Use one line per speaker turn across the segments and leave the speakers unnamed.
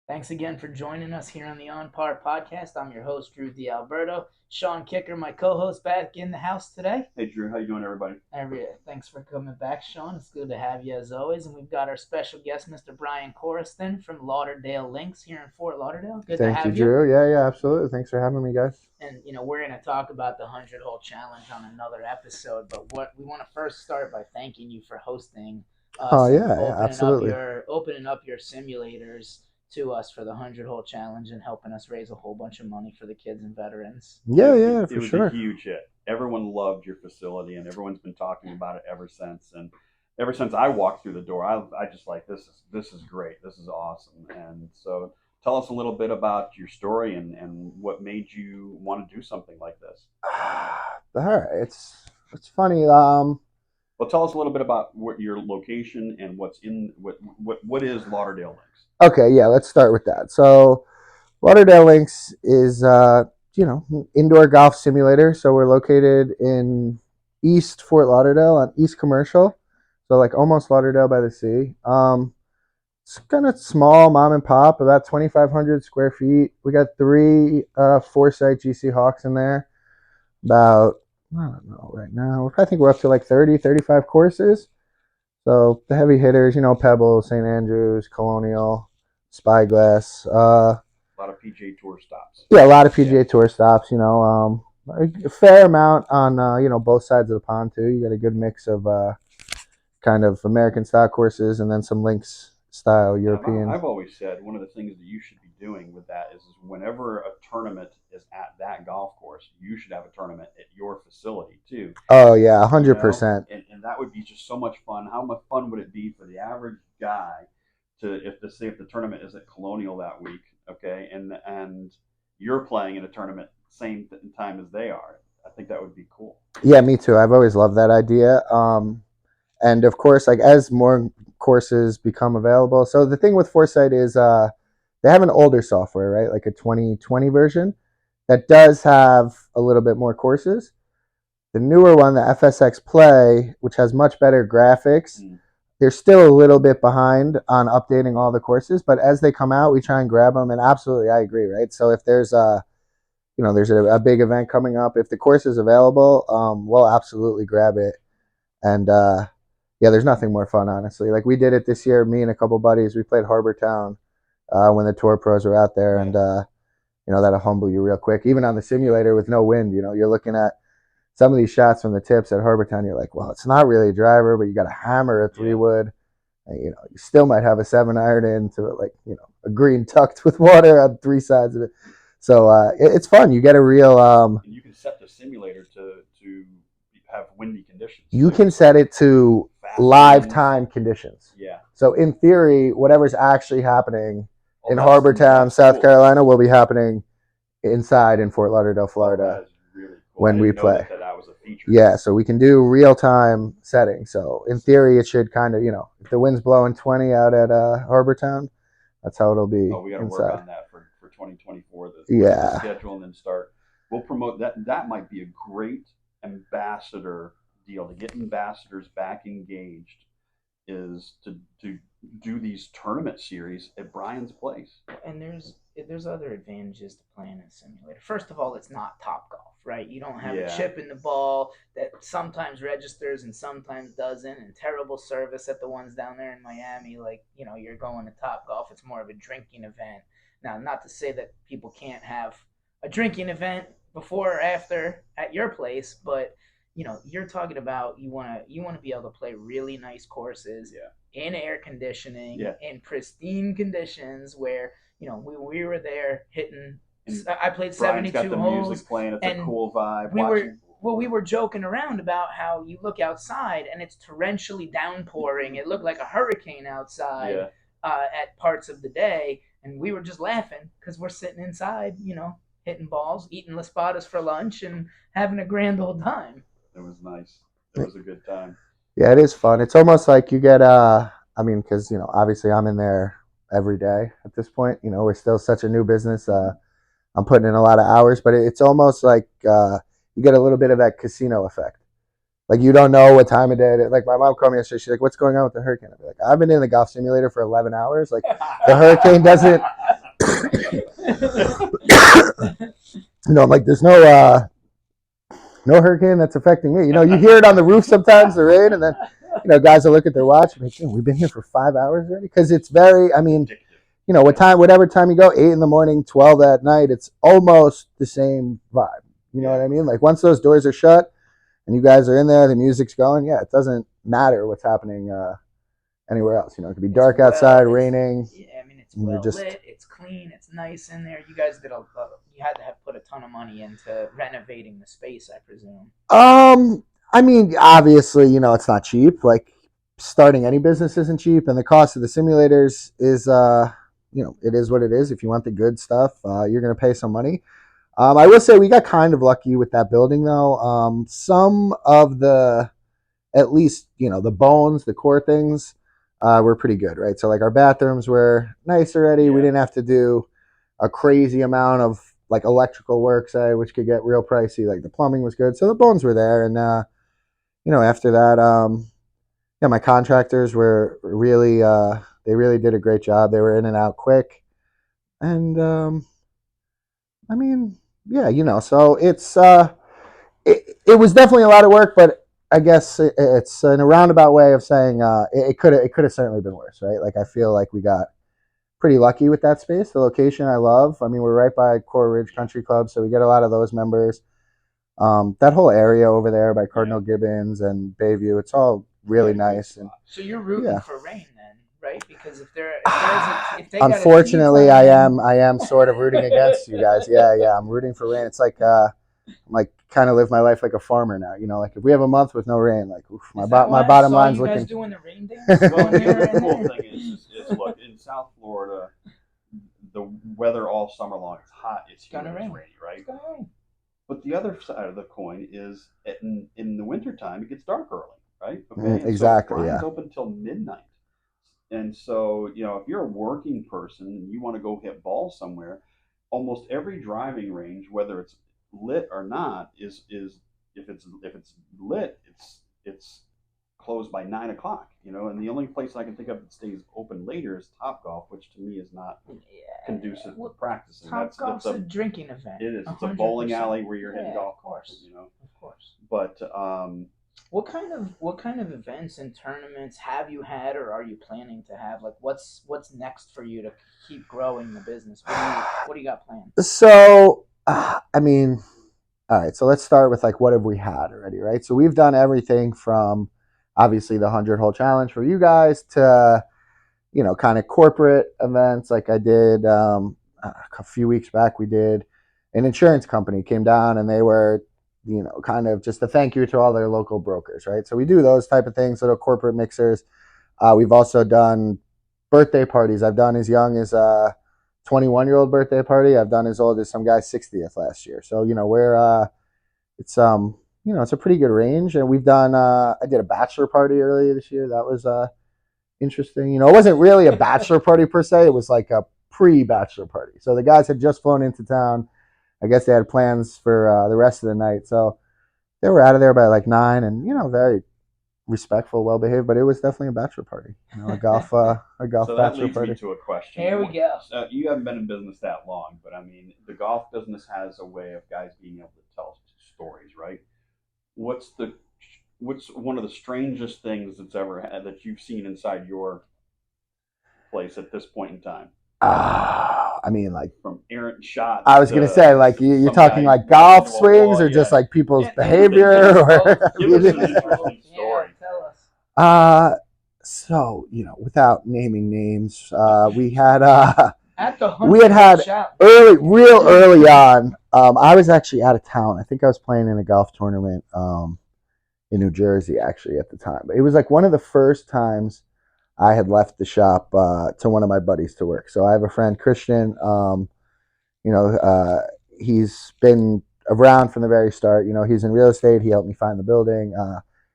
Thanks again for joining us here on the OnPar podcast. I'm your host, Drew D'Alberto. Sean Kicker, my co-host, back in the house today.
Hey Drew, how you doing, everybody?
Thanks for coming back, Sean. It's good to have you as always. And we've got our special guest, Mr. Brian Corriston from Lauderdale Links here in Fort Lauderdale. Good to
Thank you,
have you.
Drew. Yeah, absolutely. Thanks for having me, guys.
And we're going to talk about the 100-hole challenge on another episode. But what we want to first start by thanking you for hosting
Oh,
us and
yeah, absolutely.
opening up your simulators to us for the 100-hole challenge and helping us raise a whole bunch of money for the kids and veterans.
Yeah,
It,
yeah,
it
for
was a
sure.
huge hit. Everyone loved your facility, and everyone's been talking about it ever since. And ever since I walked through the door, I just like this is great. This is awesome. And so, tell us a little bit about your story and what made you want to do something like this.
All right, it's funny.
Well, tell us a little bit about what your location and what's in what is Lauderdale Links.
Okay, yeah, let's start with that. So, Lauderdale Links is indoor golf simulator. So we're located in East Fort Lauderdale on East Commercial, so like almost Lauderdale by the sea. It's kind of small, mom and pop, about 2,500 square feet. We got three foresight GC Hawks in there. About, I don't know, right now I think we're up to like 30, 35 courses. So the heavy hitters, Pebble, St. Andrews, Colonial, Spyglass.
A lot of PGA Tour stops.
Yeah, a lot of
Yeah.
PGA Tour stops. A fair amount on both sides of the pond too. You got a good mix of kind of American style courses and then some links style
And
European.
I've always said one of the things that you should be doing with that is whenever a tournament is at that golf course, you should have a tournament at your facility too.
Oh yeah, one
You
hundred
know,
percent.
and that would be just so much fun. How much fun would it be for the average guy to if the tournament is at Colonial that week, okay, and you're playing in a tournament same time as they are. I think that would be cool.
Yeah, me too. I've always loved that idea. And of course, like as more courses become available. So the thing with Foresight is they have an older software, right? Like a 2020 version that does have a little bit more courses. The newer one, the FSX Play, which has much better graphics,
Mm.
they're still a little bit behind on updating all the courses. But as they come out, we try and grab them. And absolutely, I agree, right? So if there's a big event coming up, if the course is available, we'll absolutely grab it. And yeah, there's nothing more fun, honestly. Like we did it this year, me and a couple buddies. We played Harbor Town when the tour pros were out there,
Right.
and that'll humble you real quick. Even on the simulator with no wind, you're looking at some of these shots from the tips at Harbor Town. You're like, well, it's not really a driver, but you got to hammer a 3 wood. And, you still might have a 7 iron into it, like a green tucked with water on three sides of it. So it's fun. You get a real.
And you can set the simulator to have windy conditions.
You
too.
can set it to
Fast
live
winds.
time conditions.
Yeah.
So in theory, whatever's actually happening
Oh,
in
that's-
Harbor Town,
that's
South
cool.
Carolina, will be happening inside in Fort Lauderdale,
Oh,
Florida,
that is really cool.
when
I
we
didn't know
play.
that was a feature.
Yeah, so we can do real time setting. So in theory, it should kind of, if the wind's blowing 20 out at Harbor Town, that's how it'll be
Oh, we got to work
inside.
on that for 2024.
Yeah.
The schedule and then start. We'll promote that. That might be a great ambassador deal to get ambassadors back engaged. Is to do these tournament series at Brian's place.
And there's other advantages to playing in a simulator. First of all, it's not Top Golf, right? You don't have a
Yeah.
chip in the ball that sometimes registers and sometimes doesn't, and terrible service at the ones down there in Miami. Like, you're going to Top Golf. It's more of a drinking event. Now, not to say that people can't have a drinking event before or after at your place, but you're talking about you want to be able to play really nice courses
Yeah.
in air conditioning,
Yeah.
in pristine conditions where we were there hitting.
And
I played
Brian's
72
got the
holes.
music playing. It's a
and
cool vibe.
we were
watching.
well, we were joking around about how you look outside and it's torrentially downpouring. It looked like a hurricane outside
Yeah.
at parts of the day, and we were just laughing because we're sitting inside, hitting balls, eating laspadas for lunch, and having a grand old time.
It was nice. It was a good time.
Yeah, it is fun. It's almost like you get, I mean, because, obviously I'm in there every day at this point. We're still such a new business. I'm putting in a lot of hours, but it's almost like you get a little bit of that casino effect. Like you don't know what time of day it is. Like my mom called me yesterday. She's like, "What's going on with the hurricane?" I'd be like, "I've been in the golf simulator for 11 hours. Like the hurricane doesn't I'm like, there's no hurricane that's affecting me. You hear it on the roof sometimes, the rain, and then guys will look at their watch and be like, we've been here for 5 hours already, because it's very. I mean, whatever time you go, 8 in the morning, 12 at night, it's almost the same vibe. You know what I mean? Like once those doors are shut and you guys are in there, the music's going. Yeah, it doesn't matter what's happening anywhere else. It could be dark outside, raining.
Yeah, I mean it's well lit, it's clean, it's nice in there. You guys did you had to have put a ton of money into renovating the space, I presume.
I mean, obviously, it's not cheap. Like starting any business isn't cheap, and the cost of the simulators is it is what it is. If you want the good stuff, you're going to pay some money. I will say we got kind of lucky with that building, though. Some of at least, the bones, the core things, were pretty good, right? So, like, our bathrooms were nice already. Yeah. We didn't have to do a crazy amount of, like, electrical work, say, which could get real pricey. Like, the plumbing was good. So the bones were there. And, after that, my contractors were really, they really did a great job. They were in and out quick. And, I mean, yeah, so it was definitely a lot of work, but I guess it's in a roundabout way of saying it could have certainly been worse, right? Like I feel like we got pretty lucky with that space. The location I love. I mean, we're right by Coral Ridge Country Club, so we get a lot of those members. That whole area over there by Cardinal Gibbons and Bayview, it's all really nice. And
so you're rooting for rain then, right? Because if they
unfortunately, I am sort of rooting against you guys. Yeah, I'm rooting for rain. It's like I'm like kind of live my life like a farmer now. Like if we have a month with no rain, like oof, my bottom line's looking.
You guys doing the rain dance?
The cool thing is look, in South Florida, the weather all summer long is hot. It's humid, it's rainy, right?
It's gonna rain.
But the other side of the coin is in the wintertime, it gets dark early, right? Okay,
exactly.
So Brian's open till midnight. And so, if you're a working person and you want to go hit balls somewhere, almost every driving range, whether it's lit or not, is if it's lit, it's closed by 9 o'clock. And the only place I can think of that stays open later is Topgolf, which to me is not conducive to practicing.
Topgolf's a drinking event.
It is. It's 100%. A bowling alley where you're hitting golf
courses. Of course.
But
what kind of events and tournaments have you had, or are you planning to have? Like, what's next for you to keep growing the business? What do you got planned?
So, I mean, all right. So let's start with like what have we had already, right? So we've done everything from obviously the 100-hole challenge for you guys to kind of corporate events. Like I did a few weeks back, we did an insurance company came down and they were kind of just a thank you to all their local brokers, right? So we do those type of things, little corporate mixers. We've also done birthday parties. I've done as young as a 21-year-old birthday party. I've done as old as some guy's 60th last year. So we're it's it's a pretty good range. And we've done I did a bachelor party earlier this year. That was interesting. It wasn't really a bachelor party per se. It was like a pre-bachelor party. So the guys had just flown into town. I guess they had plans for the rest of the night. So they were out of there by like 9 and, very respectful, well behaved, but it was definitely a bachelor party. A golf
so
bachelor
that leads
party.
Me to a question.
Here we go.
You haven't been in business that long, but I mean, the golf business has a way of guys being able to tell stories, right? What's one of the strangest things that's ever had that you've seen inside your place at this point in time?
I mean, like
from errant shots.
I was gonna say, like you're talking like golf swings, or just like people's behavior, or
give us an interesting story.
Tell us.
So without naming names, we had
at the
we had real early on. I was actually out of town. I think I was playing in a golf tournament in New Jersey actually at the time. But it was like one of the first times I had left the shop to one of my buddies to work. So I have a friend, Corriston. He's been around from the very start. He's in real estate. He helped me find the building.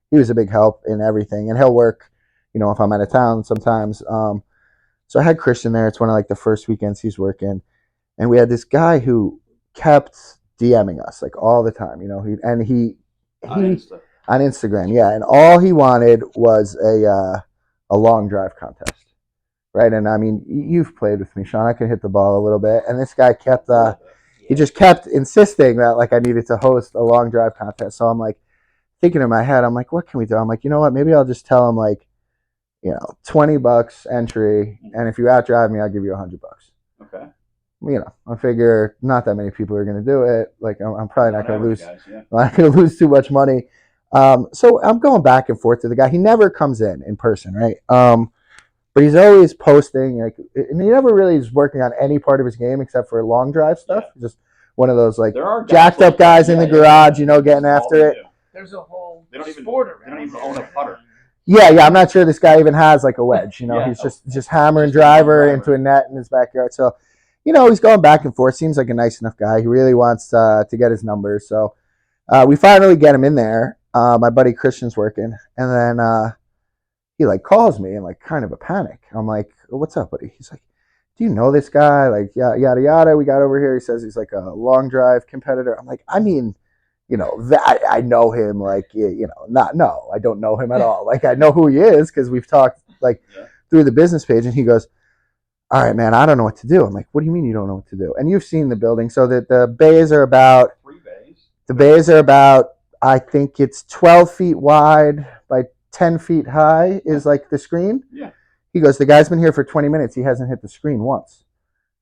He was a big help in everything. And he'll work, if I'm out of town sometimes. So I had Corriston there. It's one of like the first weekends he's working. And we had this guy who kept DMing us like all the time, he on Instagram. Yeah. And all he wanted was a long drive contest. right? And I mean, you've played with me, Sean. I can hit the ball a little bit, and this guy kept he just kept insisting that like I needed to host a long drive contest. So I'm like thinking in my head, I'm like, what can we do? I'm like, you know what? Maybe I'll just tell him like, $20 entry, and if you outdrive me, I'll give you $100.
Okay.
I figure not that many people are going to do it. Like I'm probably not going to lose.
Guys, yeah.
I'm not going to lose too much money. So I'm going back and forth to the guy. He never comes in person, right? But he's always posting, like, and he never really is working on any part of his game except for long drive stuff. Yeah. Just one of those like jacked up guys in the garage, getting after it.
There's a whole
they don't even own a putter.
Yeah, I'm not sure this guy even has like a wedge. He's just hammering driver into a net in his backyard. So, he's going back and forth. Seems like a nice enough guy. He really wants to get his numbers. So we finally get him in there. My buddy Christian's working, and then he like calls me in like kind of a panic. I'm like, "What's up, buddy?" He's like, "Do you know this guy?" Like, yada yada. We got over here. He says he's like a long drive competitor. I'm like, I mean, that I know him. Like, no, I don't know him at all. Like, I know who he is because we've talked like through the business page. And he goes, "All right, man, I don't know what to do." I'm like, "What do you mean you don't know what to do?" And you've seen the building, so that the bays are about
3 bays.
The bays are about, I think it's 12 feet wide by 10 feet high is like the screen.
Yeah.
He goes, "The guy's been here for 20 minutes. He hasn't hit the screen once."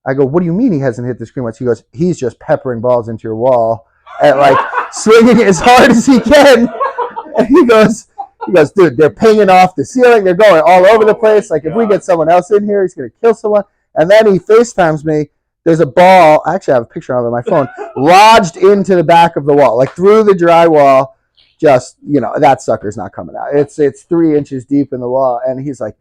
I go, "What do you mean he hasn't hit the screen once?" He goes, "He's just peppering balls into your wall and like swinging as hard as he can." And he goes, "Dude, they're pinging off the ceiling. They're going all over the place. Like, if we get someone else in here, he's going to kill someone." And then he FaceTimes me. There's a ball, I actually have a picture of it on my phone, lodged into the back of the wall, like through the drywall. Just, that sucker's not coming out. It's 3 inches deep in the wall. And he's like,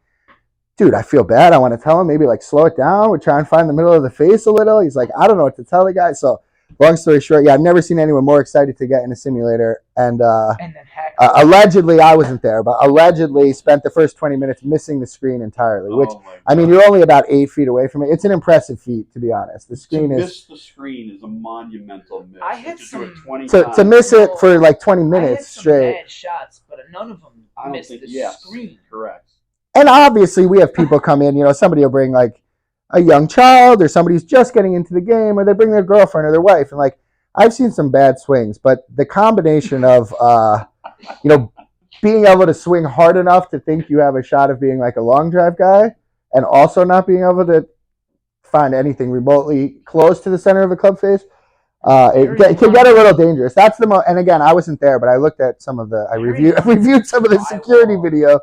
"Dude, I feel bad. I want to tell him, maybe like slow it down. We try and find the middle of the face a little." He's like, "I don't know what to tell the guy." So long story short, I've never seen anyone more excited to get in a simulator. And allegedly, I wasn't there, but allegedly spent the first 20 minutes missing the screen entirely, which, I mean, you're only about 8 feet away from it. It's an impressive feat, to be honest. The screen
miss the screen is a monumental miss.
I had some,
to miss it for like 20 minutes straight.
Bad shots, but none of them missed the screen.
Correct.
And obviously, we have people come in, somebody will bring like a young child, or somebody's just getting into the game, or they bring their girlfriend or their wife. And like, I've seen some bad swings, but the combination of, being able to swing hard enough to think you have a shot of being like a long drive guy, and also not being able to find anything remotely close to the center of the club face, it can get a little dangerous. That's the and again, I wasn't there, but I looked at some of I reviewed some of the security video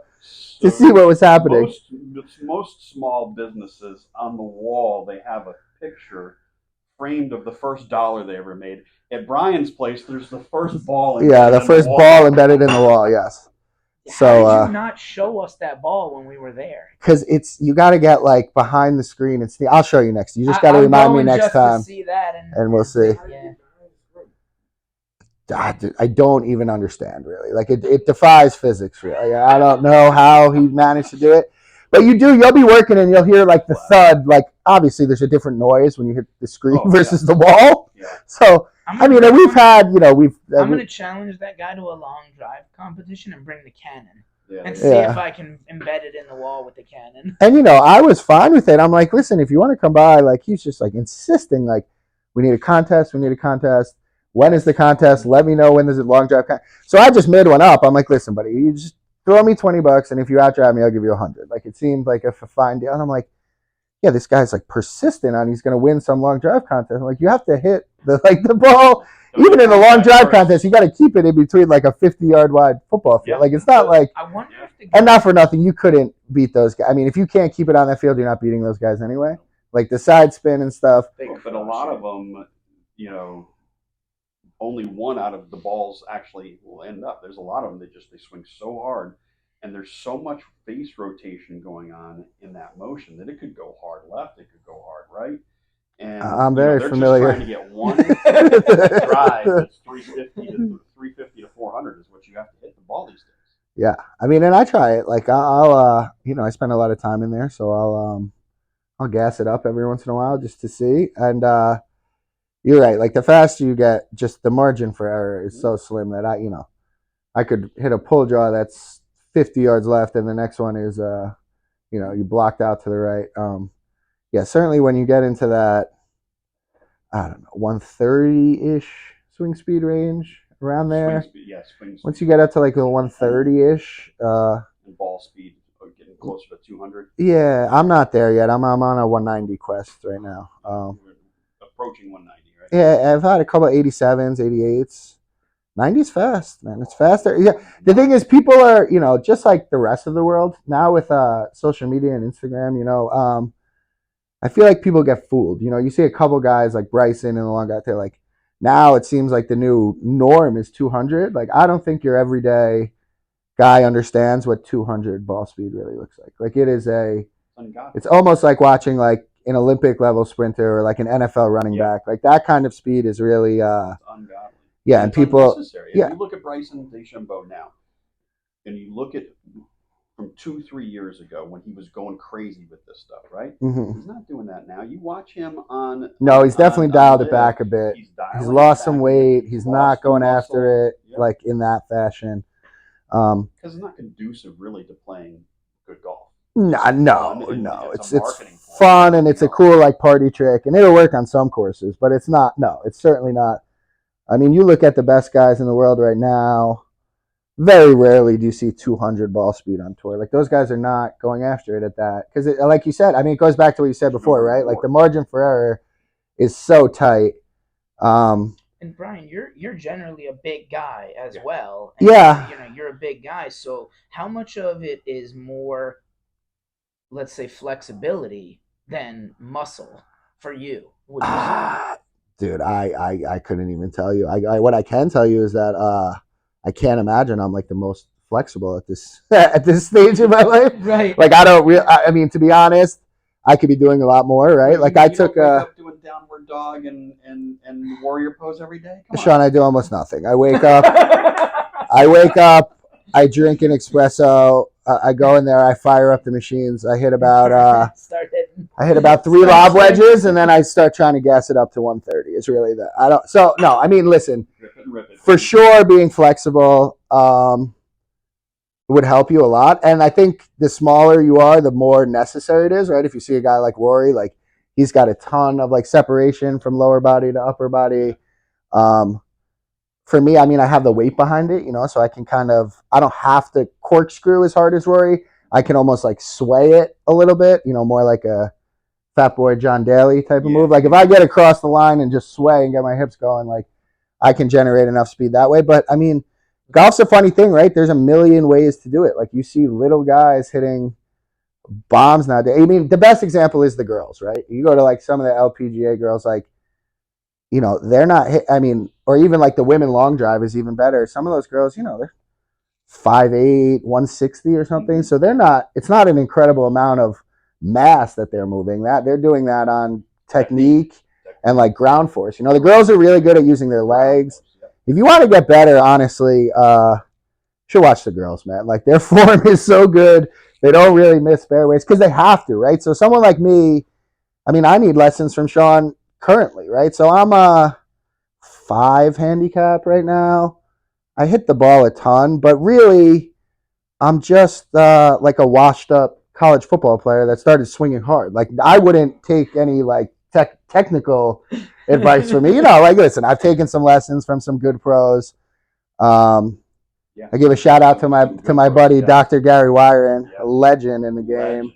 to see what was happening.
Most small businesses, on the wall, they have a picture framed of the first dollar they ever made. At Brian's place, there's the first ball.
The first ball embedded in the wall. Yes. So
how did you not show us that ball when we were there?
Because you got to get like behind the screen and see. I'll show you next. You just got to remind me next time,
to see that
and we'll see.
Yeah.
I don't even understand really. Like it defies physics really. I don't know how he managed to do it, but you'll be working and you'll hear like the thud. Like obviously there's a different noise when you hit the screen versus the wall. Yeah. So we've had I'm
going to challenge that guy to a long drive competition and bring the cannon. And see if I can embed it in the wall with the cannon.
And I was fine with it. I'm like, listen, if you want to come by, like he's just like insisting, like we need a contest. When is the contest? Let me know when there's a long drive contest. So I just made one up. I'm like, listen, buddy, you just throw me $20, and if you outdrive me, I'll give you $100. Like it seemed like a fine deal. And I'm like, yeah, this guy's like persistent on he's going to win some long drive contest. I'm like, you have to hit the ball. Even in a long drive contest, you got to keep it in between like a 50-yard wide football field. Like it's not like,
I wonder if
and not for nothing, you couldn't beat those guys. I mean, if you can't keep it on that field, you're not beating those guys anyway. Like the side spin and stuff.
But a lot of them, only one out of the balls actually will end up. There's a lot of them that they swing so hard, and there's so much face rotation going on in that motion that it could go hard left, it could go hard right. And
I'm very familiar.
Just trying to get one drive that's 350 to 400 is what you have to hit the ball these days.
Yeah, I mean, and I try it. Like I'll I spend a lot of time in there, so I'll gas it up every once in a while just to see. And you're right. Like the faster you get, just the margin for error is so slim that I could hit a pull draw that's 50 yards left, and the next one is you blocked out to the right. Yeah, certainly when you get into that, I don't know, 130-ish swing speed range around there.
Swing speed, yeah, swing speed.
Once you get up to like the 130-ish,
and ball speed getting closer to 200.
Yeah, I'm not there yet. I'm on a 190 quest right now.
Approaching 190, right?
Yeah, I've had a couple of 87s, 88s. 90's fast, man. It's faster. Yeah. The thing is, people are, just like the rest of the world now with social media and Instagram, I feel like people get fooled. You see a couple guys like Bryson and the long guy, they're like, now it seems like the new norm is 200. Like, I don't think your everyday guy understands what 200 ball speed really looks like. Like, it's almost like watching like an Olympic level sprinter or like an NFL running back. Like, that kind of speed is really,
it's ungodly.
Yeah, and people.
Unnecessary. If you look at Bryson DeChambeau now, and you look at from 2-3 years ago when he was going crazy with this stuff, right?
Mm-hmm.
He's not doing that now. You watch him on.
No, he's definitely dialed it back a bit. He's lost some weight. He's not going after it like in that fashion.
Because it's not conducive really to playing good golf.
No. It's fun and it's a cool like party trick, and it'll work on some courses, but it's not. No, it's certainly not. I mean, you look at the best guys in the world right now, very rarely do you see 200 ball speed on tour. Like, those guys are not going after it at that. Because, like you said, I mean, it goes back to what you said before, right? Like, the margin for error is so tight.
And Brian, you're generally a big guy as well. And you're a big guy. So how much of it is more, let's say, flexibility than muscle for you? Would you say?
Dude, I couldn't even tell you. What I can tell you is that I can't imagine I'm like the most flexible at this at this stage of my life.
Right.
Like, I mean, to be honest, I could be doing a lot more, right? Like, I took
up doing downward dog and warrior pose every day.
Sean, I do almost nothing. I wake up, I drink an espresso. I go in there, I fire up the machines. I hit about 3 lob wedges, and then I start trying to gas it up to 130. It's really that. I mean, listen, for sure, being flexible would help you a lot. And I think the smaller you are, the more necessary it is, right? If you see a guy like Rory, like, he's got a ton of like separation from lower body to upper body. For me, I mean, I have the weight behind it, so I can I don't have to corkscrew as hard as Rory. I can almost like sway it a little bit, more like a Fat Boy John Daly type of move. Like, if I get across the line and just sway and get my hips going, like, I can generate enough speed that way. But I mean, golf's a funny thing, right? There's a million ways to do it. Like, you see little guys hitting bombs nowadays. I mean, the best example is the girls, right? You go to like some of the LPGA girls, like, they're not I mean, or even like the women long drive is even better. Some of those girls, they're 5'8", 160 or something. So it's not an incredible amount of mass that they're moving. That they're doing that on technique and like ground force. The girls are really good at using their legs. If you want to get better, honestly, you should watch the girls, man. Like, their form is so good. They don't really miss fairways because they have to, right? So someone like me, I mean, I need lessons from Sean currently, right? So I'm a 5 handicap right now. I hit the ball a ton, but really, I'm just like a washed up college football player that started swinging hard. Like, I wouldn't take any like technical advice from me. Like, listen, I've taken some lessons from some good pros. I give a shout out to my buddy Dr. Gary Wyron, a legend in the game.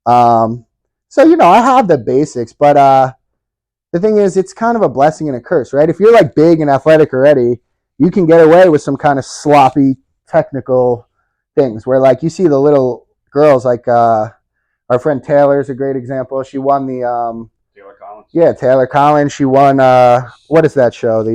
So I have the basics, but the thing is, it's kind of a blessing and a curse, right? If you're like big and athletic already, you can get away with some kind of sloppy technical things where, like, you see the little girls, like our friend Taylor is a great example. She won the
Taylor Collins.
Yeah, Taylor Collins. She won what is that show?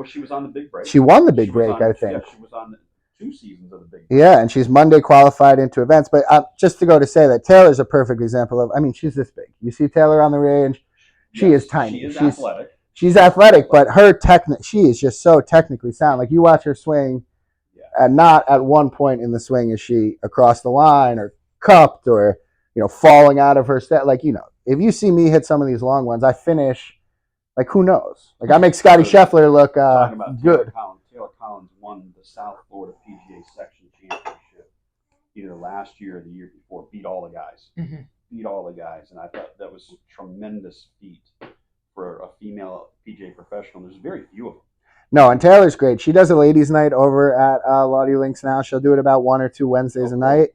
She was on the Big Break.
She won the Big Break, I think.
Yeah, she was on 2 seasons of the Big Break.
Yeah, and she's Monday qualified into events. But just to go to say that Taylor's a perfect example of, I mean, she's this big. You see Taylor on the range. She is tiny.
She's athletic.
She's athletic, but she is just so technically sound. Like, you watch her swing, and not at one point in the swing is she across the line or cupped or falling out of her step. Like, if you see me hit some of these long ones, I finish like, who knows? Like, I make Scotty Scheffler look good.
Taylor Collins won the South Florida PGA Section Championship either last year or the year before beat all the guys.
Mhm.
Beat all the guys. And I thought that was a tremendous feat for a female PGA professional. There's very few of them.
No, and Taylor's great. She does a ladies' night over at Lauderdale Links now. She'll do it about 1 or 2 Wednesdays a night.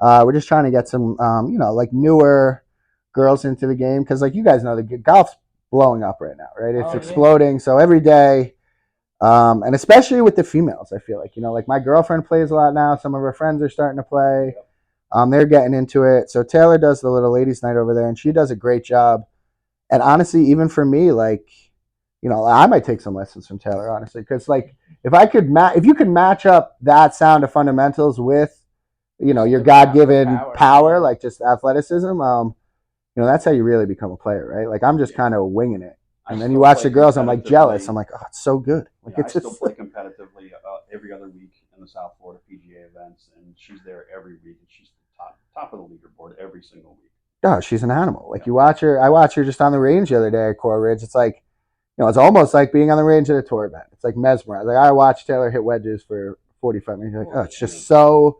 We're just trying to get some, like newer girls into the game because, like you guys know, the golf's blowing up right now, right? It's exploding. Yeah. So every day, and especially with the females, I feel like, like my girlfriend plays a lot now. Some of her friends are starting to play. They're getting into it. So Taylor does the little ladies' night over there, and she does a great job. And honestly, even for me, like, I might take some lessons from Taylor, honestly, because like if you could match up that sound of fundamentals with, your God-given power, like just athleticism, that's how you really become a player, right? Like I'm just kind of winging it, and then you watch the girls, I'm like jealous. I'm like, oh, it's so good. Like
I still play competitively every other week in the South Florida PGA events, and she's there every week, and she's the top of the leaderboard every single week.
Oh, she's an animal. Like you watch her. I watched her just on the range the other day at Coral Ridge. It's like, it's almost like being on the range at a tour event. It's like mesmerized. Like I watched Taylor hit wedges for 45 minutes. You're like, oh, it's just so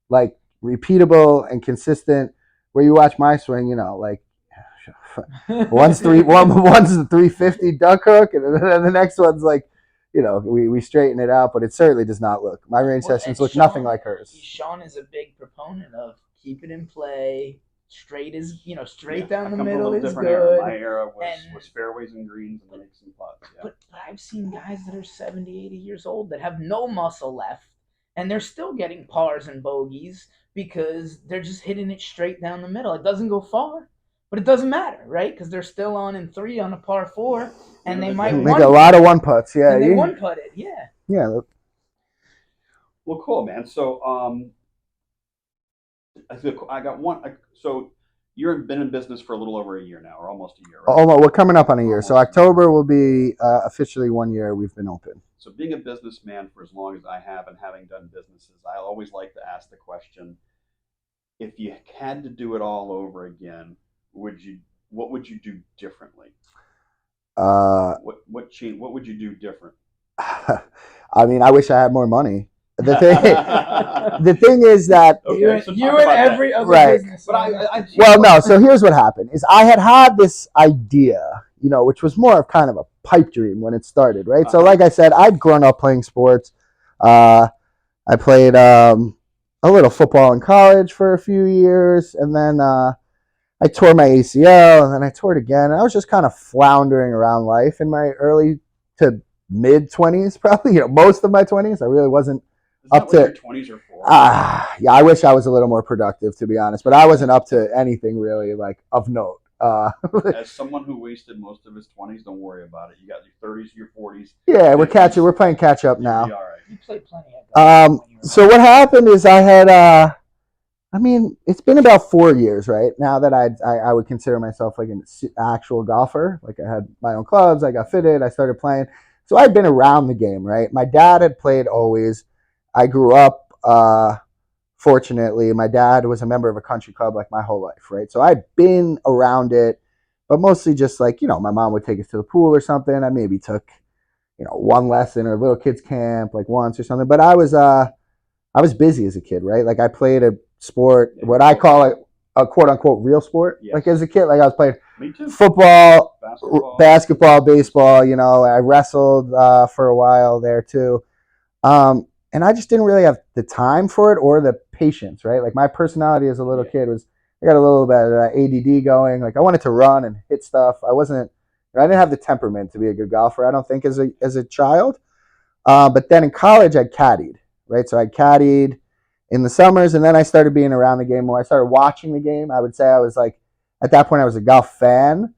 like repeatable and consistent. Where you watch my swing, like one's the 350 duck hook, and then the next one's like, we straighten it out, but it certainly does not look. My range sessions look nothing like hers.
Sean is a big proponent of keep it in play. Straight is, straight down the middle is good.
Era. My era was fairways and greens and make some putts. Yeah.
But I've seen guys that are 70, 80 years old that have no muscle left, and they're still getting pars and bogeys because they're just hitting it straight down the middle. It doesn't go far, but it doesn't matter, right? Because they're still on in 3 on a par 4, and they might
make a lot of one putts. Yeah,
and they one putted. Yeah.
Yeah.
Well, cool, man. So, I got one. So you've been in business for a little over a year now, or almost a year, right?
Oh, we're coming up on a year. So October will be officially 1 year we've been open.
So being a businessman for as long as I have and having done businesses, I always like to ask the question, if you had to do it all over again, what would you do differently? What would you do different?
I mean, I wish I had more money. The thing is that
you and every other business.
But no. So here's what happened: is I had this idea, which was more of kind of a pipe dream when it started, right? So, like I said, I'd grown up playing sports. I played a little football in college for a few years, and then I tore my ACL, and then I tore it again. And I was just kind of floundering around life in my early to mid 20s, probably. Most of my 20s, I really wasn't. Up to
your 20s or
40s. Yeah, I wish I was a little more productive, to be honest, but I wasn't up to anything really like of note.
As someone who wasted most of his 20s, don't worry about it. You got your 30s, your 40s.
Yeah, we're playing catch up now.
All right.
You played plenty of
so what happened is I had it's been about 4 years right now that I would consider myself like an actual golfer. Like I had my own clubs, I got fitted, I started playing. So I'd been around the game, right? My dad had played always. I grew up, fortunately, my dad was a member of a country club like my whole life, right? So I'd been around it, but mostly just like, my mom would take us to the pool or something. I maybe took, one lesson or a little kids camp like once or something. But I was busy as a kid, right? Like I played a sport, what I call a quote unquote real sport. Yes. Like as a kid, like I was playing football, basketball, baseball, I wrestled for a while there too. And I just didn't really have the time for it or the patience, right? Like my personality as a little kid I got a little bit of ADD going. Like I wanted to run and hit stuff. I didn't have the temperament to be a good golfer, I don't think, as a child. But then in college, I caddied, right? So I caddied in the summers, and then I started being around the game more. I started watching the game. I would say I was like, at that point, I was a golf fan,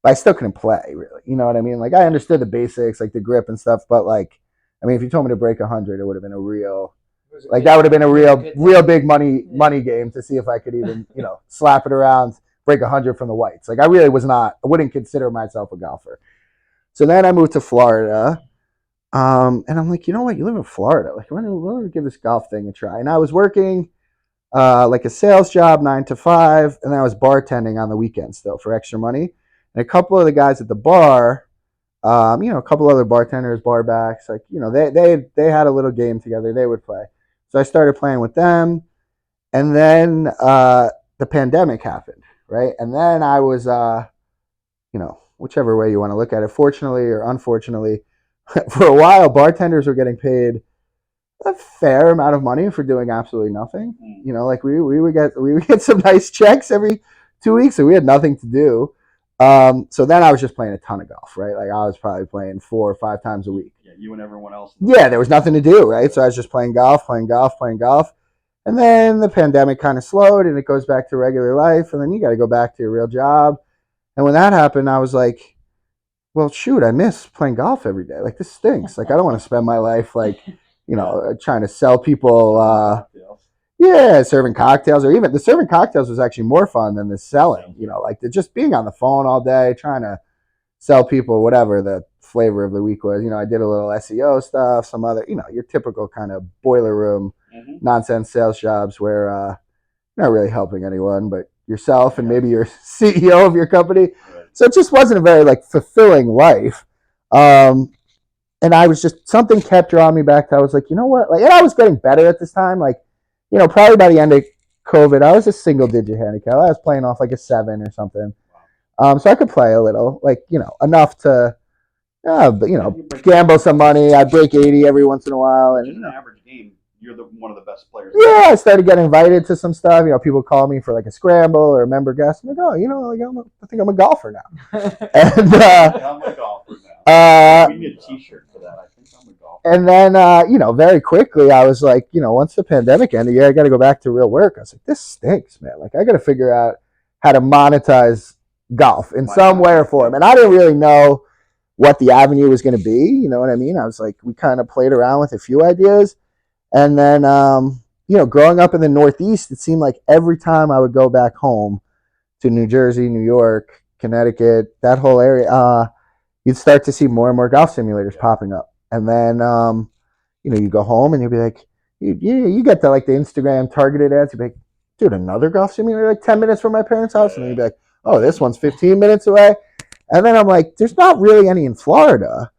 but I still couldn't play, really. You know what I mean? Like I understood the basics, like the grip and stuff, but like, I mean, if you told me to break 100, it would have been a real, like that would have been a real big money game to see if I could even, slap it around, break 100 from the whites. Like I really I wouldn't consider myself a golfer. So then I moved to Florida, and I'm like, you know what? You live in Florida. Like, why don't we give this golf thing a try? And I was working like a sales job, 9 to 5, and then I was bartending on the weekends still for extra money. And a couple of the guys at the bar. A couple other bartenders, barbacks, like, they had a little game together. They would play. So I started playing with them. And then the pandemic happened, right? And then I was, whichever way you want to look at it, fortunately or unfortunately, for a while, bartenders were getting paid a fair amount of money for doing absolutely nothing. Like we would get some nice checks every 2 weeks, and we had nothing to do. So then I was just playing a ton of golf, right? Like I was probably playing 4 or 5 times a week.
Yeah, you and everyone else.
Yeah, there was nothing to do, right? So I was just playing golf, playing golf, playing golf. And then the pandemic kind of slowed and it goes back to regular life. And then you got to go back to your real job. And when that happened, I was like, well, shoot, I miss playing golf every day. Like, this stinks. Like, I don't want to spend my life, like, trying to sell people, serving cocktails. Or even the serving cocktails was actually more fun than the selling, like just being on the phone all day, trying to sell people whatever the flavor of the week was. I did a little SEO stuff, some other, your typical kind of boiler room nonsense sales jobs where you're not really helping anyone but yourself and maybe your CEO of your company. Right. So it just wasn't a very like fulfilling life. And I was just, something kept drawing me back to, I was like, you know what? Like, and I was getting better at this time. Like, probably by the end of COVID, I was a single digit handicap. I was playing off like a 7 or something. So I could play a little, like, enough to, gamble some money. I break 80 every once in a while.
And an average game, you're one of the best players.
Yeah, I started getting invited to some stuff. People call me for like a scramble or a member guest. I'm like, oh, I think I'm a golfer now. And
I'm a golfer now. We need a T-shirt for that. I think I'm a golfer.
And then, very quickly, I was like, once the pandemic ended, I got to go back to real work. I was like, this stinks, man. Like, I got to figure out how to monetize golf in some way or form. And I didn't really know what the avenue was going to be. You know what I mean? I was like, we kind of played around with a few ideas. And then, growing up in the Northeast, it seemed like every time I would go back home to New Jersey, New York, Connecticut, that whole area, you'd start to see more and more golf simulators popping up. And then, you go home and you'd be like, you get the Instagram targeted ads. You'd be like, dude, another golf simulator like 10 minutes from my parents' house? And then you'd be like, oh, this one's 15 minutes away. And then I'm like, there's not really any in Florida.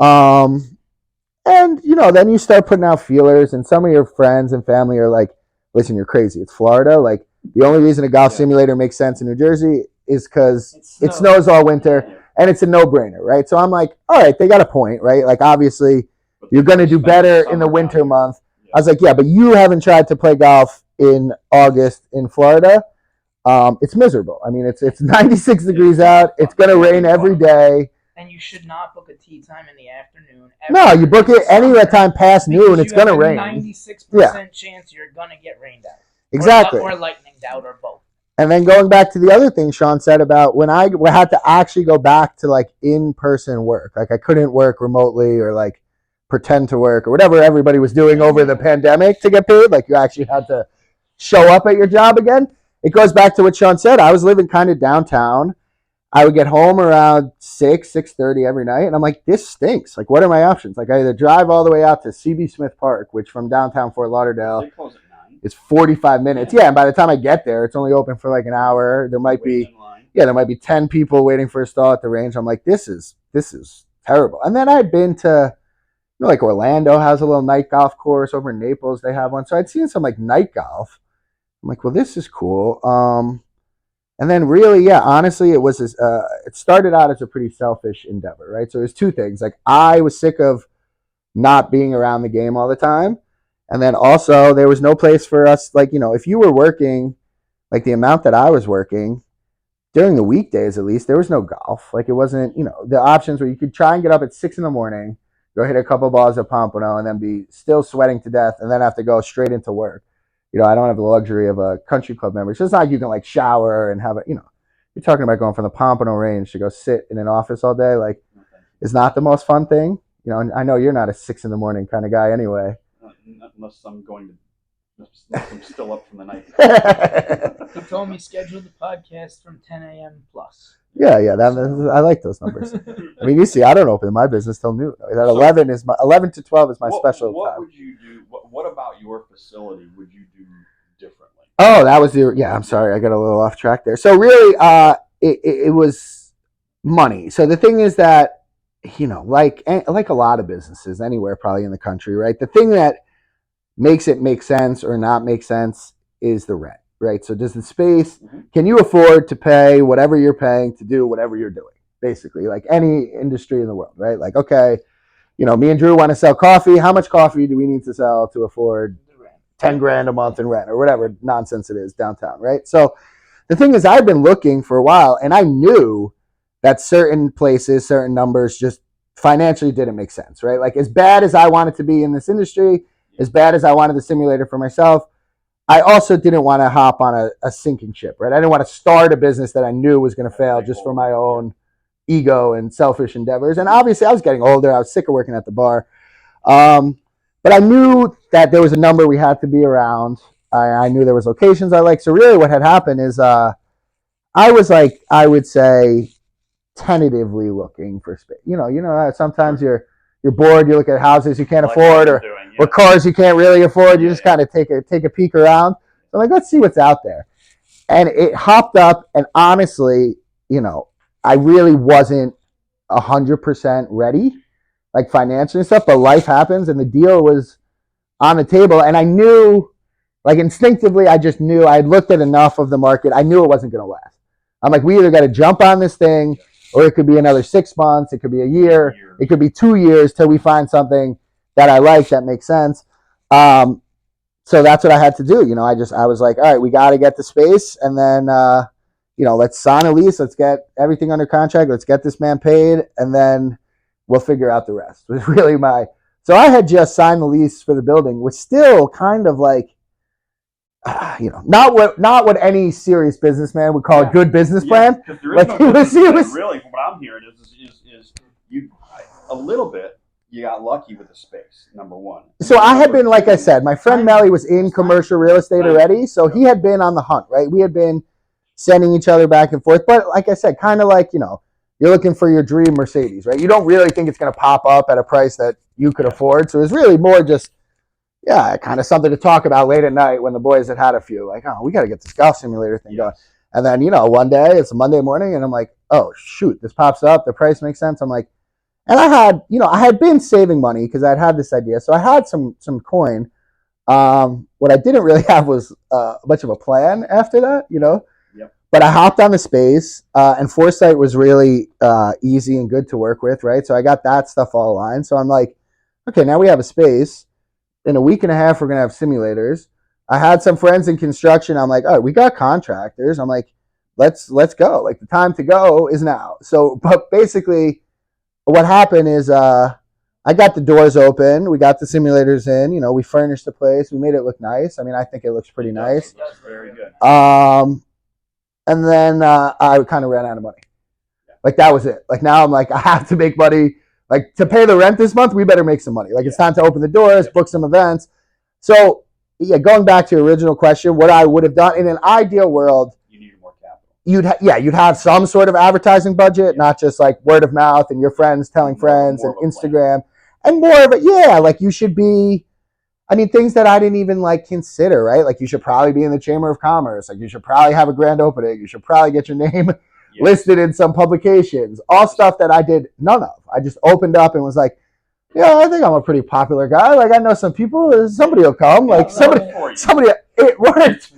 And, then you start putting out feelers, and some of your friends and family are like, listen, you're crazy. It's Florida. Like, the only reason a golf simulator makes sense in New Jersey is because it snows all winter, and it's a no-brainer, right? So I'm like, all right, they got a point, right? Like, obviously, you're going to do better in the winter month. I was like, yeah, but you haven't tried to play golf in August in Florida. It's miserable. I mean, it's 96 degrees out. It's going to rain every day.
And you should not book a tee time in the afternoon.
No, you book it any time past noon, it's going to rain.
96% chance you're going to get rained out.
Exactly.
Or lightninged out, or both.
And then going back to the other thing Sean said about when I had to actually go back to like in-person work. Like, I couldn't work remotely or like pretend to work or whatever everybody was doing over the pandemic to get paid. Like, you actually had to show up at your job again. It goes back to what Sean said. I was living kind of downtown. I would get home around 6:30 every night, and I'm like, this stinks. Like, what are my options? Like, I either drive all the way out to C.B. Smith Park, which from downtown Fort Lauderdale is 45 minutes. Yeah, and by the time I get there, it's only open for like an hour. There might be 10 people waiting for a stall at the range. I'm like, this is terrible. And then I'd been to, like Orlando has a little night golf course. Over in Naples, they have one. So I'd seen some like night golf. I'm like, well, this is cool. And then really, honestly, it started out as a pretty selfish endeavor, right? So there's two things. Like, I was sick of not being around the game all the time. And then also there was no place for us. Like, if you were working like the amount that I was working during the weekdays, at least, there was no golf. Like, it wasn't, the options where you could try and get up at 6 a.m, go hit a couple balls at Pompano and then be still sweating to death and then have to go straight into work. I don't have the luxury of a country club member. So it's not like you can like shower and have a, you're talking about going from the Pompano range to go sit in an office all day. Like, it's not the most fun thing. I know you're not a 6 a.m. kind of guy anyway.
Unless I'm still up from the night.
He told me schedule the podcast from 10 a.m. plus.
Yeah, I like those numbers. I mean, you see, I don't open my business till noon. That 11 to 12 is my special
what
time.
What would you do? What about your facility would you do differently?
Oh, that was I'm sorry, I got a little off track there. So really, it was money. So the thing is that, like a lot of businesses anywhere probably in the country, right? The thing that makes it make sense or not make sense is the rent, right? So does the space,
Mhm.
can you afford to pay whatever you're paying to do whatever you're doing? Basically, like any industry in the world, right? Like, okay, me and Drew want to sell coffee. How much coffee do we need to sell to afford 10 grand a month in rent or whatever nonsense it is downtown, right? So the thing is, I've been looking for a while, and I knew that certain places, certain numbers just financially didn't make sense, right? Like, as bad as I wanted to be in this industry, as bad as I wanted the simulator for myself, I also didn't want to hop on a sinking ship, right? I didn't want to start a business that I knew was going to fail just for my own ego and selfish endeavors. And obviously, I was getting older. I was sick of working at the bar. But I knew that there was a number we had to be around. I knew there was locations I liked. So really what had happened is I was like, I would say, tentatively looking for space. Sometimes you're bored, you look at houses you can't afford or cars you can't really afford. You just kind of take a peek around. So I'm like, let's see what's out there. And it hopped up, and honestly, I really wasn't 100% ready, like financially and stuff, but life happens, and the deal was on the table, and I knew, like instinctively, I just knew. I had looked at enough of the market. I knew it wasn't going to last. I'm like, we either got to jump on this thing, or it could be another 6 months, it could be a year, it could be 2 years till we find something that I like that makes sense. So that's what I had to do. I was like, all right, we got to get the space, and then let's sign a lease, let's get everything under contract, let's get this man paid, and then we'll figure out the rest. It was really so I had just signed the lease for the building, which still kind of like, not what any serious businessman would call a good business plan.
Because there is no business plan, really. From what I'm hearing is you a little bit. You got lucky with the space, number one.
So I had been, like I said, my friend Melly was in commercial real estate already, so he had been on the hunt, right? We had been sending each other back and forth, but like I said, kind of like, you're looking for your dream Mercedes, right? You don't really think it's going to pop up at a price that you could afford. So it was really more just, kind of something to talk about late at night when the boys had a few. Like, oh, we got to get this golf simulator thing going. And then, one day, it's a Monday morning, and I'm like, oh, shoot, this pops up. The price makes sense. I'm like, and I had been saving money because I'd had this idea. So I had some coin. What I didn't really have was much of a plan after that, But I hopped on the space, and Foresight was really easy and good to work with, right? So I got that stuff all aligned. So I'm like, okay, now we have a space. In a week and a half, we're going to have simulators. I had some friends in construction. I'm like, all right, we got contractors. I'm like, let's go. Like, the time to go is now. So, but basically, what happened is I got the doors open. We got the simulators in. We furnished the place. We made it look nice. I mean, I think it looks pretty nice.
That's very good.
And then I kind of ran out of money. Like, that was it. Like, now I'm like, I have to make money. Like, to pay the rent this month, we better make some money. Like, it's time to open the doors, book some events. So, going back to your original question, what I would have done in an ideal world,
you needed more capital.
You'd have some sort of advertising budget, not just like word of mouth and your friends telling friends and Instagram, and more of it. Like, you should be. I mean, things that I didn't even like consider, right? Like, you should probably be in the Chamber of Commerce. Like, you should probably have a grand opening. You should probably get your name listed in some publications. All stuff that I did none of. I just opened up and was like, I think I'm a pretty popular guy. Like, I know some people. Somebody will come. Like, somebody. It worked.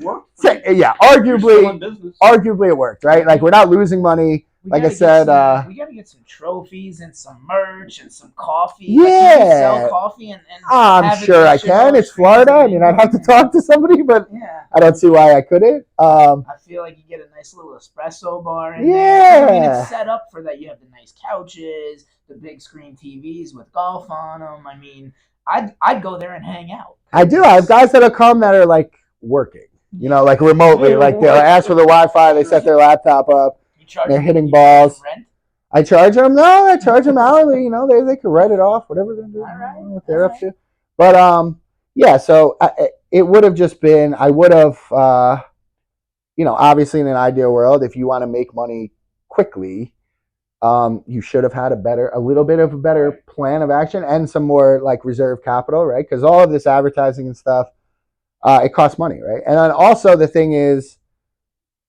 Arguably it worked, right? Like, we're not losing money. Like I said,
we got to get some trophies and some merch and some coffee.
Yeah,
like, can you sell coffee and
I'm sure I can. It's Florida. I mean, I'd have to talk to somebody, but I don't see why I couldn't.
I feel like you get a nice little espresso bar in
there.
I mean, it's set up for that. You have the nice couches, the big screen TVs with golf on them. I mean, I'd go there and hang out.
I do. I have guys that'll come that are like working, like remotely. Like, they'll ask for the Wi-Fi. They set their laptop up. They're hitting balls. I charge them. No, I charge them hourly. They can write it off, whatever they're doing, what they're up to. But so it would have just been. I would have, obviously in an ideal world, if you want to make money quickly, you should have had a little bit of a better plan of action and some more like reserve capital, right? Because all of this advertising and stuff, it costs money, right? And then also the thing is,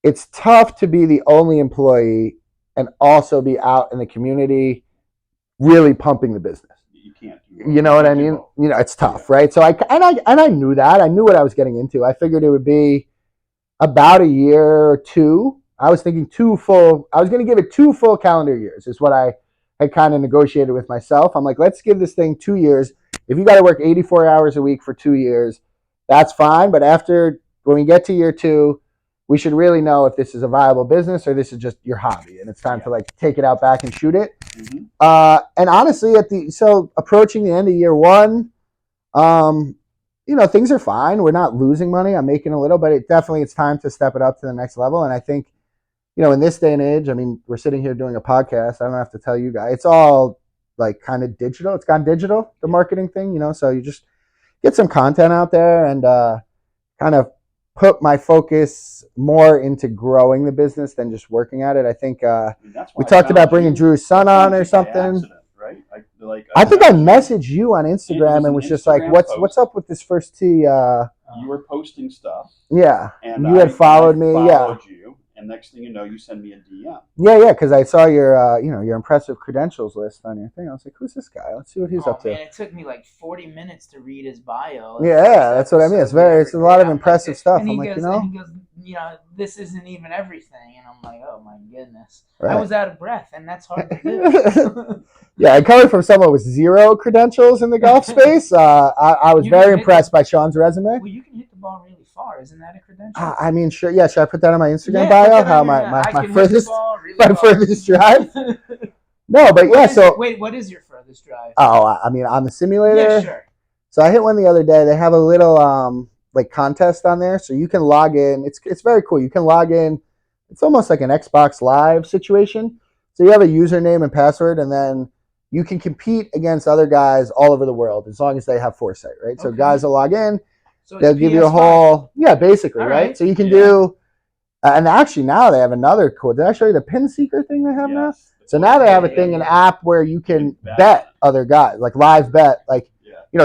it's tough to be the only employee and also be out in the community really pumping the business.
you can't do.
You know what I mean? You know, it's tough, right? So I knew that. I knew what I was getting into. I figured it would be about a year or two. I was thinking I was going to give it 2 full calendar years is what I had kind of negotiated with myself. I'm like, let's give this thing 2 years. If you got to work 84 hours a week for 2 years, that's fine. But when we get to year 2, we should really know if this is a viable business or this is just your hobby. And it's time to like take it out back and shoot it.
Mm-hmm.
And honestly, approaching the end of year 1, things are fine. We're not losing money. I'm making a little, but it's time to step it up to the next level. And I think, in this day and age, I mean, we're sitting here doing a podcast. I don't have to tell you guys. It's all like kind of digital. It's gone digital, the marketing thing, so you just get some content out there and kind of put my focus more into growing the business than just working at it. I think we talked about bringing Drew's son on or something.
Right?
I think I messaged you on Instagram and was just like, "What's up with this first tee?"
You were posting stuff.
Yeah,
and
you had followed me.
Followed you, and next thing you know, you send me a DM.
Yeah, because I saw your impressive credentials list on your thing. I was like, "Who's this guy? Let's see what he's up to."
Man, it took me like 40 minutes to read his bio.
Yeah, that's what I mean. It's a lot of impressive stuff.
And he goes, this isn't even everything, and I'm like, oh my goodness, right. I was out of breath, and that's hard to do.
Yeah, I coming from someone with 0 credentials in the golf space. I was very impressed by Sean's resume.
Well, you can hit the ball really far. Isn't that a credential?
I mean, sure. Yeah, should I put that on my Instagram bio? How my furthest drive? No, but
wait, what is your furthest drive?
Oh, I mean, on the simulator.
Yeah, sure.
So I hit one the other day. They have a little contest on there, so you can log in. It's very cool. You can log in. It's almost like an Xbox Live situation. So you have a username and password, and then you can compete against other guys all over the world as long as they have foresight, right? Okay. So guys will log in. So they'll give you a whole, basically, right? So you can do, and actually now they have another cool. Did I show you the pin seeker thing they have now? So now they have an app where you can bet other guys, like live bet,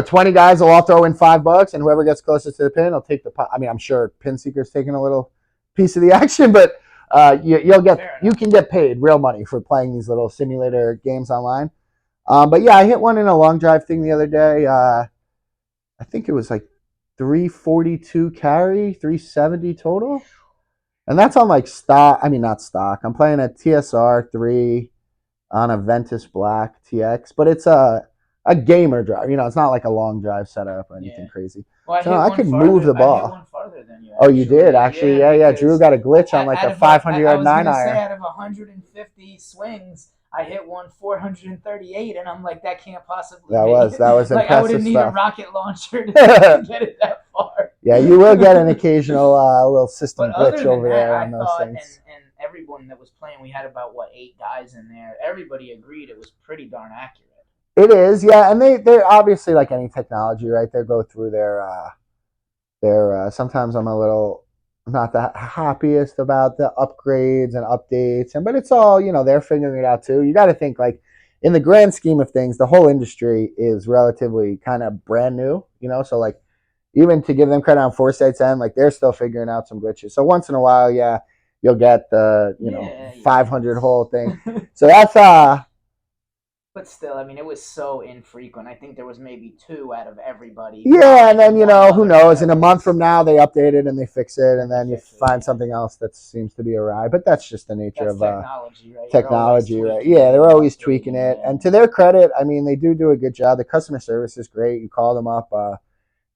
20 guys will all throw in $5, and whoever gets closest to the pin will take the pot. I mean, I'm sure pin seeker's taking a little piece of the action, but you can get paid real money for playing these little simulator games online. But yeah, I hit one in a long drive thing the other day. I think it was like 342 carry, 370 total. And that's on like stock. I mean, not stock. I'm playing a TSR 3 on a Ventus Black TX, but it's a gamer drive. It's not like a long drive setup or anything crazy.
Well,
so I could move the ball.
I hit one farther than you.
Oh, you did? Actually, yeah. Drew got a glitch on like a 500-yard 9-iron.
Say out of 150 swings, I hit one 438, and I'm like, that can't possibly be. That was
impressive
I wouldn't need a rocket launcher to get it that far.
Yeah, you will get an occasional little system glitch over there on those things.
And everyone that was playing, we had about 8 guys in there. Everybody agreed it was pretty darn accurate.
It is, yeah, and they're obviously like any technology, right? They go through their sometimes I'm a little not the happiest about the upgrades and updates, but it's all, they're figuring it out too. You got to think like in the grand scheme of things, the whole industry is relatively kind of brand new, so like even to give them credit on Foresight's end, like they're still figuring out some glitches. So once in a while, yeah, you'll get the 500 hole thing. So that's
But still, I mean, it was so infrequent. I think there was maybe 2 out of everybody.
Yeah, and then, who knows? In a month from now, they update it and they fix it, and then you find something else that seems to be awry. But that's just the nature of
technology, right?
Technology, right? Yeah, they're always tweaking it. And to their credit, I mean, they do a good job. The customer service is great. You call them up,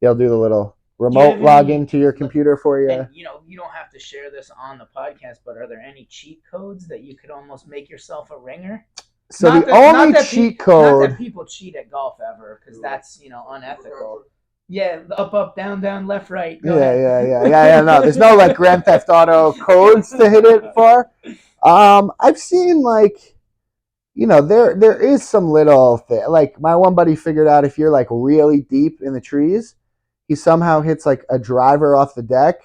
they'll do the little remote login to your computer for you.
And, you don't have to share this on the podcast, but are there any cheat codes that you could almost make yourself a ringer?
So not the only cheat code.
Not that people cheat at golf ever, because that's unethical. Yeah, up, down, left, right. Go ahead.
Yeah. No, there's no like Grand Theft Auto codes to hit it for. I've seen there is some little thing. Like my one buddy figured out if you're like really deep in the trees, he somehow hits like a driver off the deck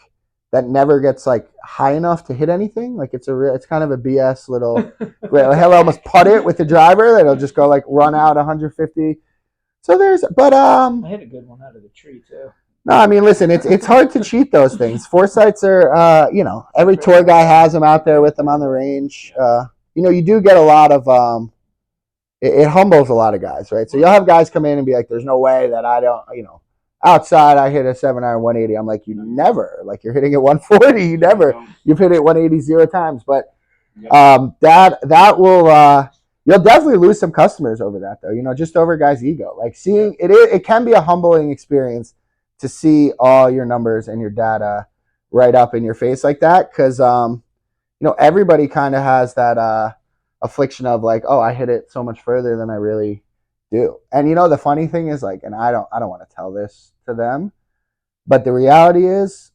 that never gets like high enough to hit anything. Like it's kind of a BS little. He'll almost putt it with the driver. It'll just go like run out 150. So
I hit a good one out of the tree too.
No, I mean, listen, it's hard to cheat those things. Foresights are, every tour guy has them out there with them on the range. You do get a lot of. it humbles a lot of guys, right? So you'll have guys come in and be like, "There's no way that I don't, outside I hit a 7-iron 180." I'm like, "You never, like you're hitting it 140. You never, you've hit it 180 zero times." But that will you'll definitely lose some customers over that though. Just over guys' ego. Like seeing it can be a humbling experience to see all your numbers and your data right up in your face like that, because everybody kind of has that affliction of like, oh, I hit it so much further than I really do. And the funny thing is, like, and I don't want to tell this to them, but the reality is,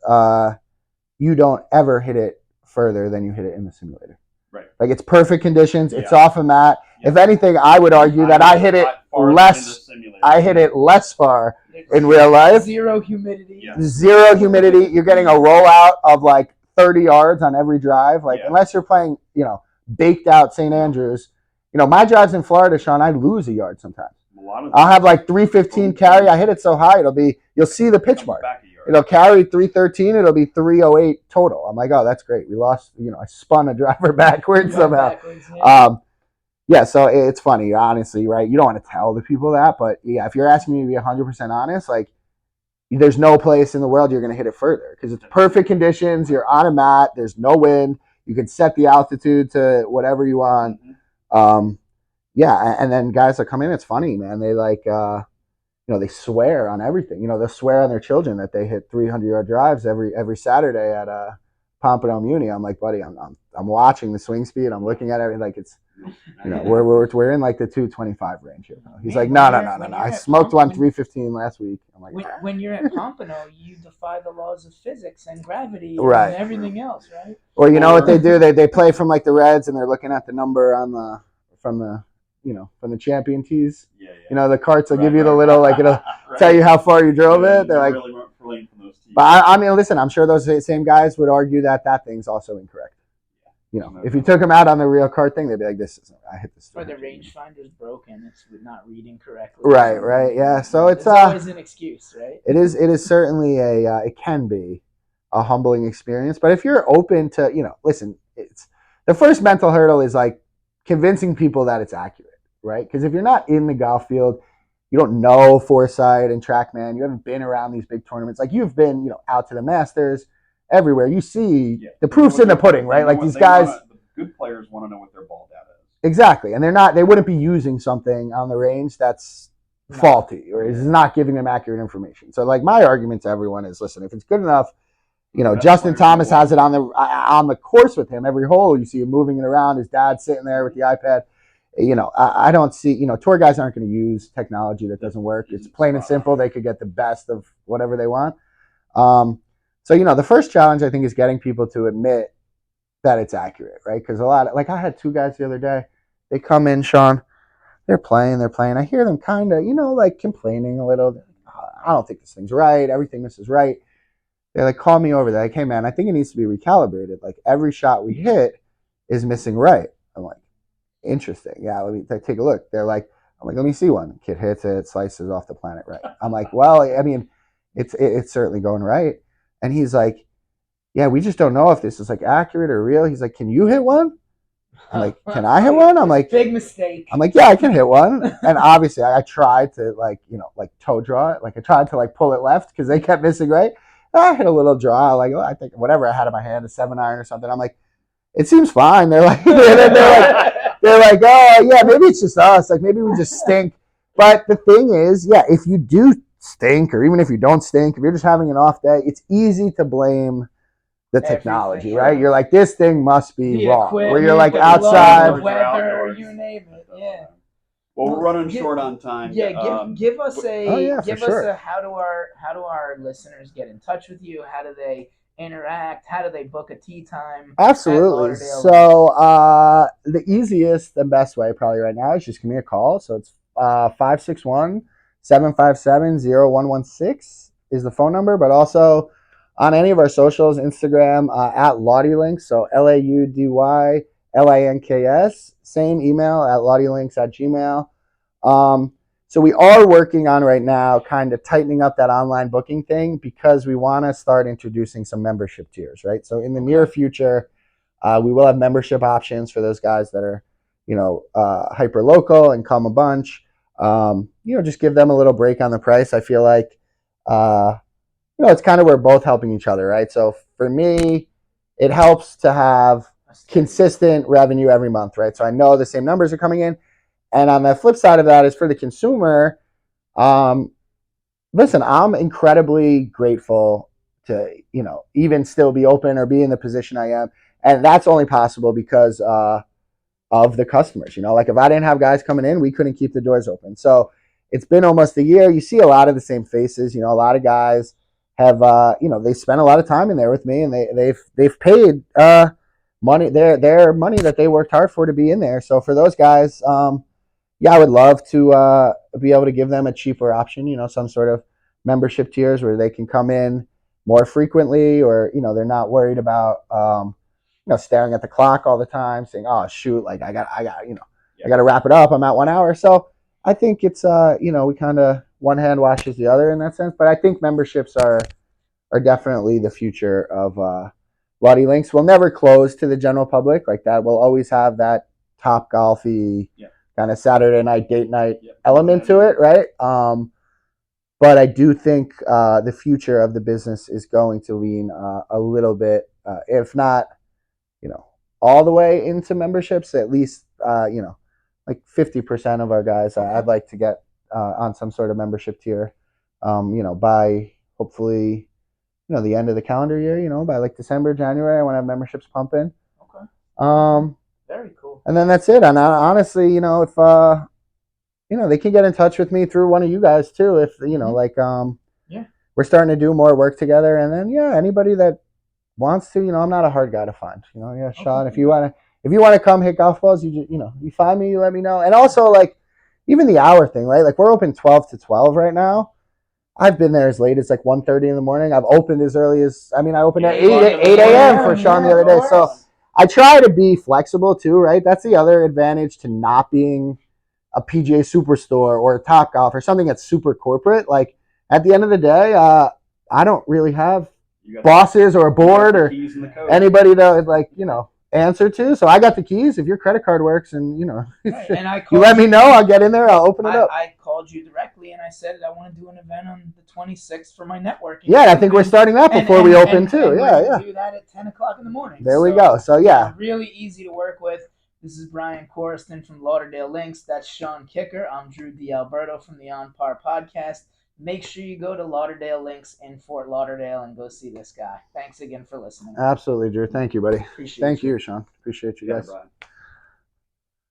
you don't ever hit it further than you hit it in the simulator.
Right.
Like it's perfect conditions. It's off a mat. If anything, I would argue that I hit it less. I hit it less far in real life.
Zero humidity.
Zero humidity. You're getting a rollout of like 30 yards on every drive. Like unless you're playing, baked out St. Andrews. My drives in Florida, Sean, I lose a yard sometimes. I'll have like 315 carry. I hit it so high, you'll see the pitch mark. It'll carry 313. It'll be 308 total. I'm like, oh, that's great. We lost. I spun a driver backwards somehow. So it's funny, honestly, right? You don't want to tell the people that, but yeah, if you're asking me to be 100% honest, like, there's no place in the world you're going to hit it further because it's perfect conditions. You're on a mat. There's no wind. You can set the altitude to whatever you want. And then guys that come in, it's funny, man. They like, they swear on everything. They'll swear on their children that they hit 300-yard drives every Saturday at Pompano Muni. I'm like, buddy, I'm watching the swing speed. I'm looking at everything like it's, we're in like the 225 range here. He's like, no. I smoked one 315 last week. I'm like,
when you're at Pompano, you defy the laws of physics and gravity
and
everything else, right?
Or what they do? They play from like the Reds and they're looking at the number from the champion tees. The carts will give you the little, like, it'll tell you how far you drove it. They're like, but I mean, listen, I'm sure those same guys would argue that thing's also incorrect. If you took them out on the real cart thing, they'd be like, I hit this.
Or the rangefinder's broken. It's not reading correctly.
Right. Yeah. So it's
always an excuse, right?
It is certainly it can be a humbling experience. But if you're open to, listen, it's the first mental hurdle is like convincing people that it's accurate, right? Because if you're not in the golf field, you don't know foresight and TrackMan, you haven't been around these big tournaments. Like you've been, out to the Masters, everywhere. You see the proof's in the pudding, right? Like these guys.
The good players want to know what their ball data is.
Exactly. And they wouldn't be using something on the range that's faulty or is not giving them accurate information. So like my argument to everyone is, listen, if it's good enough, Justin Thomas has it on the course with him every hole. You see him moving it around. His dad's sitting there with the iPad. I don't see, tour guys aren't going to use technology that doesn't work. It's plain and simple. They could get the best of whatever they want. So, the first challenge I think is getting people to admit that it's accurate, right? Because I had two guys the other day. They come in, Sean. They're playing. I hear them kind of, like complaining a little. I don't think this thing's right. Everything this is right. They like call me over. They're like, hey man, I think it needs to be recalibrated. Like every shot we hit is missing right. I'm like, interesting. Yeah, let me take a look. I'm like, let me see one. Kid hits it, slices off the planet right. I'm like, well, I mean, it's certainly going right. And he's like, yeah, we just don't know if this is like accurate or real. He's like, can you hit one? I'm like, can I hit one? I'm like,
big mistake.
I'm like, yeah, I can hit one. And obviously I tried to like toe draw it. Like I tried to like pull it left because they kept missing right. I hit a little draw, like, I think whatever I had in my hand, a 7-iron or something. I'm like, it seems fine. They're like, they're like, oh yeah, maybe it's just us. Like maybe we just stink. But the thing is, yeah, if you do stink, or even if you don't stink, if you're just having an off day, it's easy to blame the technology, right? You're like, this thing must be wrong. Where you're like outside,
the weather, you name it. Yeah.
Well, we're running short on time.
Yeah, give us a
sure.
how do our listeners get in touch with you? How do they interact? How do they book a tee time?
Absolutely. So the easiest and best way probably right now is just give me a call. So it's 561-757-0116 is the phone number, but also on any of our socials, Instagram at LaudyLinks, so LAUDYLINKS. Same email at LaudyLinks@gmail. So we are working on right now kind of tightening up that online booking thing because we want to start introducing some membership tiers, right? So in the near future, we will have membership options for those guys that are hyper local and come a bunch. Just give them a little break on the price. I feel like, it's kind of we're both helping each other, right? So for me, it helps to have consistent revenue every month, right? So I know the same numbers are coming in. And on the flip side of that is for the consumer, listen, I'm incredibly grateful to, even still be open or be in the position I am. And that's only possible because of the customers. Like if I didn't have guys coming in, we couldn't keep the doors open. So it's been almost a year. You see a lot of the same faces. A lot of guys have, they spent a lot of time in there with me, and they've paid money, their money that they worked hard for to be in there. So for those guys, I would love to be able to give them a cheaper option. Some sort of membership tiers where they can come in more frequently, or they're not worried about staring at the clock all the time, saying, "Oh shoot, like I got, I got to wrap it up. I'm at 1 hour." So I think it's we kind of one hand washes the other in that sense. But I think memberships are definitely the future of Lottie Links. We'll never close to the general public like that. We'll always have that top golfy kind of Saturday night date night element to it, right? But I do think the future of the business is going to lean a little bit, if not, all the way into memberships. At least, like 50% of our guys, I'd like to get on some sort of membership tier, by hopefully, the end of the calendar year. By like December, January, I want to have memberships pumping.
Okay. Very cool.
And then that's it. And honestly, if they can get in touch with me through one of you guys too. If we're starting to do more work together, and then anybody that wants to, I'm not a hard guy to find. Sean, if you want to come hit golf balls, you find me, you let me know. And also, like, even the hour thing, right? Like, we're open 12 to 12 right now. I've been there as late as like 1:30 in the morning. I've opened as early as, I opened at 8 a.m. for Sean the other day. So I try to be flexible too, right? That's the other advantage to not being a PGA Superstore or a Top Golf or something that's super corporate. Like, at the end of the day, I don't really have bosses or a board or anybody to, like, answer to. So I got the keys. If your credit card works and
and
you let me know, I'll get in there, I'll open it up.
I called you directly and I said I want to do an event on the 26th for my networking.
Yeah, I think we're starting that before we open too. Yeah.
Do that at 10 o'clock in the morning.
There we go. So
really easy to work with. This is Brian Corriston from Lauderdale Links. That's Sean Kicker. I'm Drew D'Alberto from the OnPar podcast. Make sure you go to Lauderdale Links in Fort Lauderdale and go see this guy. Thanks again for listening.
Absolutely, Drew. Thank you, buddy.
Appreciate you.
Thank you, Sean. Appreciate you guys.